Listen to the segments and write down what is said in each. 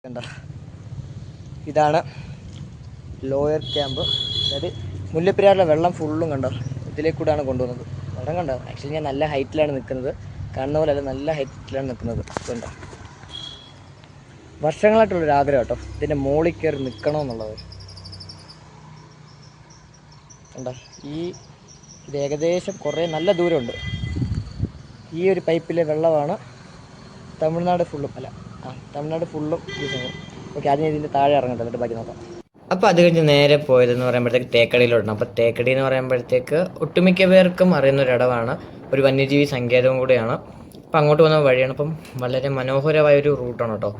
കണ്ട ഇതാണ് lawyer camp. അതായത് മുല്ലപ്പെരിയാറിലെ വെള്ളം ഫുള്ളും കണ്ടോ ഇതിലേക്കൂടെയാണ് കൊണ്ടുവന്നത്. വെള്ളം കണ്ടോ, ആക്ച്വലി ഞാൻ നല്ല ഹൈറ്റിലാണ് നിൽക്കുന്നത്, കാണുന്ന പോലെ അല്ല, നല്ല ഹൈറ്റിലാണ് നിൽക്കുന്നത്. കണ്ടോ, വർഷങ്ങളായിട്ടുള്ളൊരു ആഗ്രഹം കേട്ടോ ഇതിൻ്റെ മുകളിൽ കയറി നിൽക്കണമെന്നുള്ളത്. കണ്ടോ ഇത് ഏകദേശം കുറേ നല്ല ദൂരമുണ്ട്. ഈ ഒരു പൈപ്പിലെ വെള്ളമാണ് തമിഴ്നാട് ഫുള്ളും യൂസ് ചെയ്യുന്നത്. ഓക്കെ, ആദ്യം ഇതിൻ്റെ താഴെ ഇറങ്ങട്ടെ, എന്നിട്ട് ബാക്കി നോക്കാം. അപ്പോൾ അത് കഴിഞ്ഞ് നേരെ പോയതെന്ന് പറയുമ്പോഴത്തേക്ക് തേക്കടിയിലോട്ടാണ്. അപ്പോൾ തേക്കടി എന്ന് പറയുമ്പോഴത്തേക്ക് ഒട്ടുമിക്ക പേർക്കും അറിയുന്നൊരിടമാണ്, ഒരു വന്യജീവി സങ്കേതവും കൂടെയാണ്. അപ്പോൾ അങ്ങോട്ട് പോകുന്ന വഴിയാണ്. അപ്പം വളരെ മനോഹരമായൊരു റൂട്ടാണ് കേട്ടോ.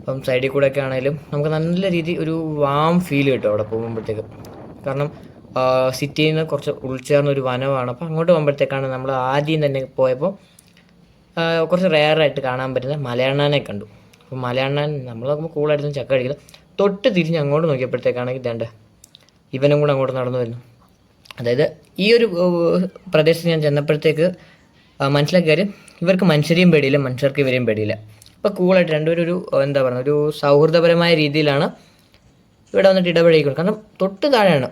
അപ്പം സൈഡിൽ കൂടെയൊക്കെ ആണെങ്കിലും നമുക്ക് നല്ല രീതിയിൽ ഒരു വാം ഫീൽ കിട്ടും അവിടെ പോകുമ്പോഴത്തേക്ക്. കാരണം സിറ്റിയിൽ നിന്ന് കുറച്ച് ഉൾച്ചേർന്നൊരു വനമാണ്. അപ്പോൾ അങ്ങോട്ട് പോകുമ്പോഴത്തേക്കാണ് നമ്മൾ ആദ്യം തന്നെ പോയപ്പോൾ കുറച്ച് റെയറായിട്ട് കാണാൻ പറ്റുന്ന മലയണ്ണാനെ കണ്ടു. അപ്പോൾ മലയണ്ണാൻ നമ്മൾ നോക്കുമ്പോൾ കൂളായിരുന്നു ചക്ക അടിക്കുന്നത്. തൊട്ട് തിരിഞ്ഞ് അങ്ങോട്ട് നോക്കിയപ്പോഴത്തേക്കാണെങ്കിൽ ഇതേണ്ട ഇവനും കൂടെ അങ്ങോട്ട് നടന്നു വരുന്നു. അതായത് ഈ ഒരു പ്രദേശത്ത് ഞാൻ ചെന്നപ്പോഴത്തേക്ക് മനസ്സിലാക്കിയ കാര്യം, ഇവർക്ക് മനുഷ്യരെയും പേടിയില്ല, മനുഷ്യർക്ക് ഇവരെയും പേടിയില്ല. അപ്പോൾ കൂളായിട്ട് രണ്ടുപേരും ഒരു എന്താ പറയുക, ഒരു സൗഹൃദപരമായ രീതിയിലാണ് ഇവിടെ വന്നിട്ട് ഇടപഴകിക്കുന്നത്. കാരണം തൊട്ട് താഴെയാണ്,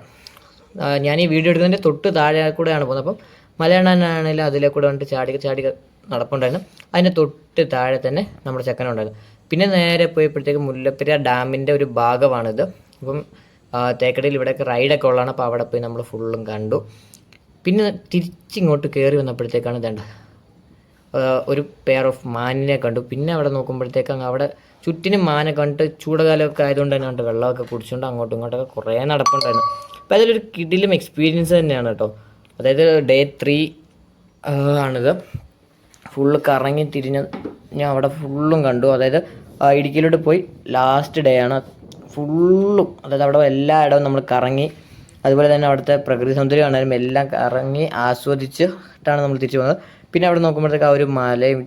ഞാൻ ഈ വീഡിയോ എടുക്കുന്നതിൻ്റെ തൊട്ട് താഴെ കൂടെയാണ് പോകുന്നത്. അപ്പം മലയണ്ണാനാണെങ്കിലും അതിലെ കൂടെ വന്നിട്ട് ചാടി നടപ്പുണ്ടായിരുന്നു. അതിൻ്റെ തൊട്ട് താഴെ തന്നെ നമ്മുടെ ചെക്കനുണ്ടായിരുന്നു. പിന്നെ നേരെ പോയപ്പോഴത്തേക്ക് മുല്ലപ്പെരിയാർ ഡാമിൻ്റെ ഒരു ഭാഗമാണിത്. അപ്പം തേക്കടിയിൽ ഇവിടെയൊക്കെ റൈഡൊക്കെ ഉള്ളതാണ്. അപ്പോൾ അവിടെ പോയി നമ്മൾ ഫുള്ളും കണ്ടു. പിന്നെ തിരിച്ചിങ്ങോട്ട് കയറി വന്നപ്പോഴത്തേക്കാണ് ഇതേണ്ട ഒരു പെയർ ഓഫ് മാനിനെ കണ്ടു. പിന്നെ അവിടെ നോക്കുമ്പോഴത്തേക്ക് അവിടെ ചുറ്റിനും മാനെ കണ്ടിട്ട് ചൂടുകാലമൊക്കെ ആയതുകൊണ്ട് തന്നെ കണ്ട് വെള്ളമൊക്കെ കുടിച്ചുകൊണ്ട് അങ്ങോട്ടും ഇങ്ങോട്ടൊക്കെ കുറേ നടപ്പുണ്ടായിരുന്നു. അപ്പോൾ അതിലൊരു കിടിലും എക്സ്പീരിയൻസ് തന്നെയാണ് കേട്ടോ. അതായത് ഡേ 3 ആണിത്. ഫുള്ള് കറങ്ങി തിരിഞ്ഞ് ഞാൻ അവിടെ ഫുള്ളും കണ്ടു. അതായത് ഇടുക്കിയിലോട്ട് പോയി ലാസ്റ്റ് ഡേ ആണ് ഫുള്ളും. അതായത് അവിടെ എല്ലായിടവും നമ്മൾ കറങ്ങി, അതുപോലെ തന്നെ അവിടുത്തെ പ്രകൃതി സൗന്ദര്യം ആണെങ്കിലും എല്ലാം കറങ്ങി ആസ്വദിച്ചിട്ടാണ് നമ്മൾ തിരിച്ചു പോകുന്നത്. പിന്നെ അവിടെ നോക്കുമ്പോഴത്തേക്ക് ആ ഒരു മലയും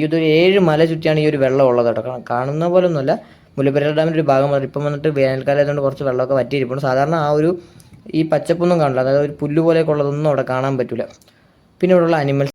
ഇതൊരു 7 മല ചുറ്റിയാണ് ഈ ഒരു വെള്ളം ഉള്ളത് കേട്ടോ. കാണുന്ന പോലെ ഒന്നുമല്ല, മുല്ലപ്പെരിയാർ ഡാമിൻ്റെ ഒരു ഭാഗം മാത്രം. ഇപ്പം വന്നിട്ട് വേനൽക്കാലം ആയതുകൊണ്ട് കുറച്ച് വെള്ളമൊക്കെ വറ്റിയിരിക്കുന്നു. സാധാരണ ഈ പച്ചപ്പൊന്നും കാണില്ല, അതായത് ഒരു പുല്ല് പോലെയൊക്കെ ഉള്ളതൊന്നും അവിടെ കാണാൻ പറ്റില്ല. പിന്നെ ഇവിടെയുള്ള അനിമൽസ്